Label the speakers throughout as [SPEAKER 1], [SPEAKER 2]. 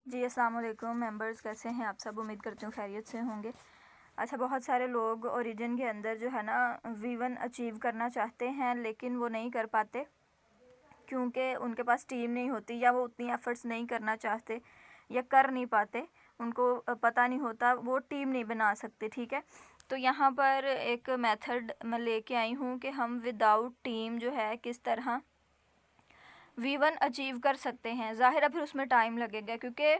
[SPEAKER 1] जी अस्सलाम वालेकुम मेंबर्स, कैसे हैं आप सब। उम्मीद करती हूँ खैरियत से होंगे। अच्छा, बहुत सारे लोग ओरिजिन के अंदर जो है ना V1 अचीव करना चाहते हैं, लेकिन वो नहीं कर पाते क्योंकि उनके पास टीम नहीं होती, या वो उतनी एफ़र्ट्स नहीं करना चाहते या कर नहीं पाते। उनको पता नहीं होता, वो टीम नहीं बना सकते। ठीक है, तो यहाँ पर एक मेथड मैं लेके आई हूँ कि हम विदाउट टीम जो है किस तरह V1 अचीव कर सकते हैं। ज़ाहिर है फिर उसमें टाइम लगेगा, क्योंकि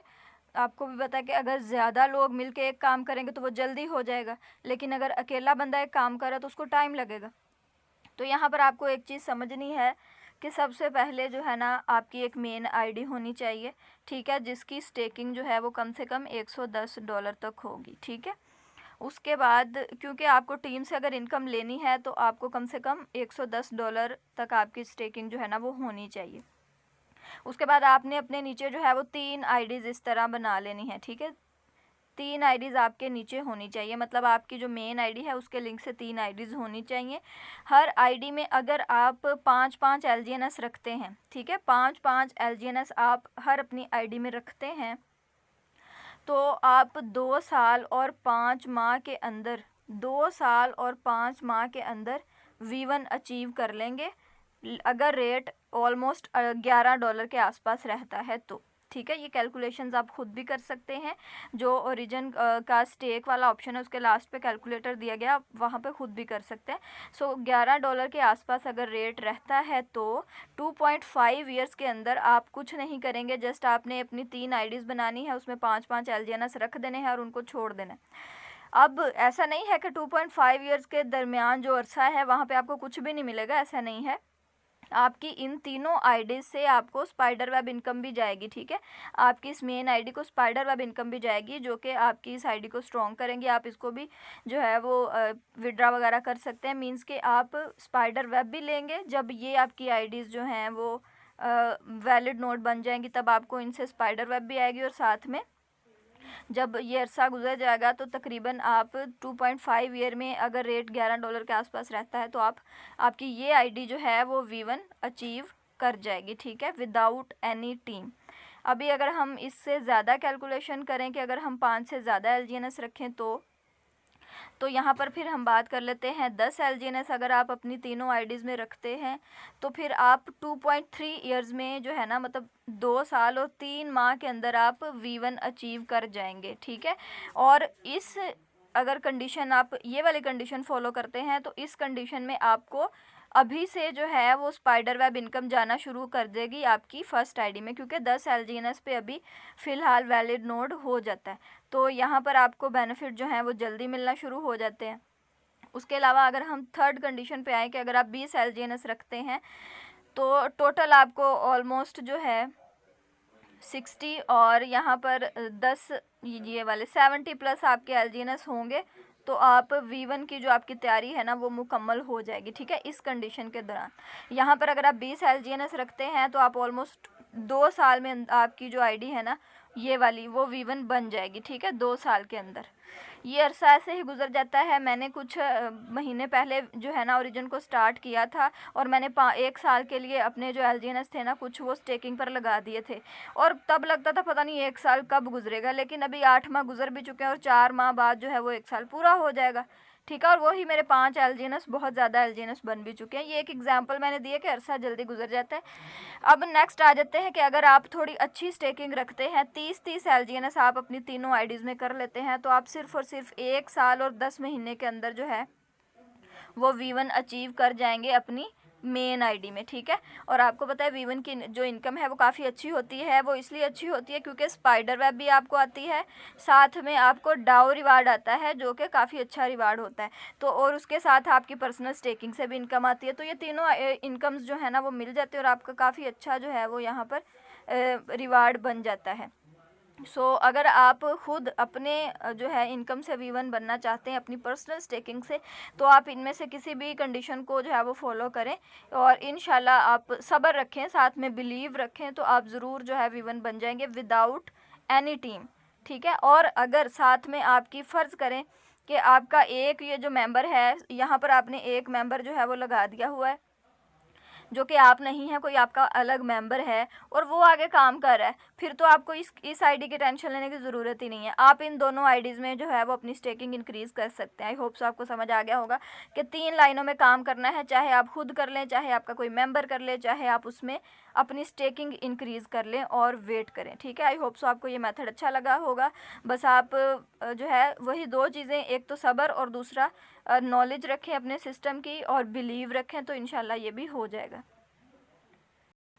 [SPEAKER 1] आपको भी पता है कि अगर ज़्यादा लोग मिलके एक काम करेंगे तो वो जल्दी हो जाएगा, लेकिन अगर अकेला बंदा एक काम करे तो उसको टाइम लगेगा। तो यहाँ पर आपको एक चीज़ समझनी है कि सबसे पहले जो है ना आपकी एक मेन आईडी होनी चाहिए, ठीक है, जिसकी स्टेकिंग जो है वो कम से कम $110 तक होगी। ठीक है, उसके बाद क्योंकि आपको टीम से अगर इनकम लेनी है तो आपको कम से कम $110 तक आपकी स्टेकिंग जो है ना वो होनी चाहिए। उसके बाद आपने अपने नीचे जो है वो 3 आईडीज़ इस तरह बना लेनी है। ठीक है, 3 आईडीज़ आपके नीचे होनी चाहिए, मतलब आपकी जो मेन आईडी है उसके लिंक से 3 आईडीज़ होनी चाहिए। हर आईडी में अगर आप 5-5 LGNS रखते हैं, ठीक है, 5-5 LGNS आप हर अपनी आईडी में रखते हैं, तो आप 2 साल और 5 माह के अंदर 2 साल और 5 माह के अंदर V1 अचीव कर लेंगे, अगर रेट ऑलमोस्ट $11 के आसपास रहता है तो। ठीक है, ये कैलकुलेशंस आप खुद भी कर सकते हैं। जो ओरिजिन का स्टेक वाला ऑप्शन है उसके लास्ट पे कैलकुलेटर दिया गया, आप वहाँ पे खुद भी कर सकते हैं। सो $11 के आसपास अगर रेट रहता है तो 2.5 ईयर्स के अंदर आप कुछ नहीं करेंगे, जस्ट आपने अपनी 3 आईडीज़ बनानी है, उसमें 5-5 LGNS रख देने हैं और उनको छोड़ देना है। अब ऐसा नहीं है कि 2.5 ईयर्स के दरमियान जो अरसा है वहाँ पे आपको कुछ भी नहीं मिलेगा, ऐसा नहीं है। आपकी इन तीनों आईडी से आपको स्पाइडर वेब इनकम भी जाएगी। ठीक है, आपकी इस मेन आईडी को स्पाइडर वेब इनकम भी जाएगी, जो कि आपकी इस आईडी को स्ट्रॉन्ग करेंगे। आप इसको भी जो है वो विड्रा वगैरह कर सकते हैं, मींस कि आप स्पाइडर वेब भी लेंगे जब ये आपकी आईडीज़ जो हैं वो वैलिड नोट बन जाएंगी, तब आपको इनसे स्पाइडर वेब भी आएगी, और साथ में जब ये अरसा गुजर जाएगा तो तकरीबन आप 2.5 ईयर में अगर रेट $11 के आसपास रहता है तो आपकी ये आईडी जो है वो V1 अचीव कर जाएगी। ठीक है, विदाउट एनी टीम। अभी अगर हम इससे ज़्यादा कैलकुलेशन करें कि अगर हम 5 से ज़्यादा LGNS रखें तो यहाँ पर फिर हम बात कर लेते हैं 10 LGNS अगर आप अपनी तीनों आईडीज़ में रखते हैं तो फिर आप 2.3 ईयर्स में जो है ना, मतलब 2 साल और 3 माह के अंदर आप V1 अचीव कर जाएंगे। ठीक है, और इस अगर कंडीशन आप ये वाली कंडीशन फॉलो करते हैं तो इस कंडीशन में आपको अभी से जो है वो स्पाइडर वेब इनकम जाना शुरू कर देगी आपकी फ़र्स्ट आईडी में, क्योंकि 10 LGNS पे अभी फ़िलहाल वैलिड नोड हो जाता है, तो यहाँ पर आपको बेनिफिट जो हैं वो जल्दी मिलना शुरू हो जाते हैं। उसके अलावा अगर हम थर्ड कंडीशन पे आए कि अगर आप 20 LGNS रखते हैं तो टोटल आपको ऑलमोस्ट जो है 60 और यहाँ पर 10 ये वाले 70 प्लस आपके LGNS होंगे, तो आप V1 की जो आपकी तैयारी है ना वो मुकम्मल हो जाएगी। ठीक है, इस कंडीशन के दौरान यहाँ पर अगर आप 20 LGNS रखते हैं तो आप ऑलमोस्ट 2 साल में आपकी जो आईडी है ना ये वाली वो V1 बन जाएगी। ठीक है, 2 साल के अंदर। ये अरसा ऐसे ही गुजर जाता है। मैंने कुछ महीने पहले जो है ना ओरिजिन को स्टार्ट किया था, और मैंने 1 साल के लिए अपने जो LGNS थे ना कुछ वो स्टेकिंग पर लगा दिए थे, और तब लगता था पता नहीं 1 साल कब गुजरेगा, लेकिन अभी 8 माह गुजर भी चुके हैं और 4 माह बाद जो है वो 1 साल पूरा हो जाएगा। ठीक है, और वही मेरे 5 LGNS बहुत ज़्यादा LGNS बन भी चुके हैं। ये एक एग्जांपल मैंने दिया कि अरसा जल्दी गुजर जाता है। अब नेक्स्ट आ जाते हैं कि अगर आप थोड़ी अच्छी स्टेकिंग रखते हैं, 30-30 LGNS आप अपनी तीनों आईडीज़ में कर लेते हैं, तो आप सिर्फ और सिर्फ 1 साल और 10 महीने के अंदर जो है वो V1 अचीव कर जाएंगे अपनी मेन आईडी में। ठीक है, और आपको पता है V1 की जो इनकम है वो काफ़ी अच्छी होती है। वो इसलिए अच्छी होती है क्योंकि स्पाइडर वेब भी आपको आती है, साथ में आपको डाउ रिवार्ड आता है जो कि काफ़ी अच्छा रिवार्ड होता है, तो और उसके साथ आपकी पर्सनल स्टेकिंग से भी इनकम आती है। तो ये तीनों इनकम्स जो है ना वो मिल जाती है और आपका काफ़ी अच्छा जो है वो यहाँ पर रिवार्ड बन जाता है। अगर आप खुद अपने जो है इनकम से V1 बनना चाहते हैं अपनी पर्सनल स्टेकिंग से, तो आप इनमें से किसी भी कंडीशन को जो है वो फॉलो करें, और इंशाल्लाह आप सब्र रखें, साथ में बिलीव रखें, तो आप ज़रूर जो है V1 बन जाएंगे विदाउट एनी टीम। ठीक है, और अगर साथ में आपकी फ़र्ज़ करें कि आपका एक ये जो मेंबर है, यहाँ पर आपने एक मेंबर जो है वो लगा दिया हुआ है, जो कि आप नहीं है, कोई आपका अलग मेंबर है और वो आगे काम कर रहा है, फिर तो आपको इस आईडी की टेंशन लेने की ज़रूरत ही नहीं है। आप इन दोनों आईडीज़ में जो है वो अपनी स्टेकिंग इंक्रीज़ कर सकते हैं। आई होप सो आपको समझ आ गया होगा कि 3 लाइनों में काम करना है, चाहे आप खुद कर लें, चाहे आपका कोई मेंबर कर ले, चाहे आप उसमें अपनी स्टेकिंग इंक्रीज़ कर लें और वेट करें। ठीक है, आई होप सो आपको ये मेथड अच्छा लगा होगा। बस आप जो है वही 2 चीज़ें, एक तो सब्र और दूसरा नॉलेज रखें अपने सिस्टम की और बिलीव रखें, तो इंशाल्लाह ये भी हो जाएगा।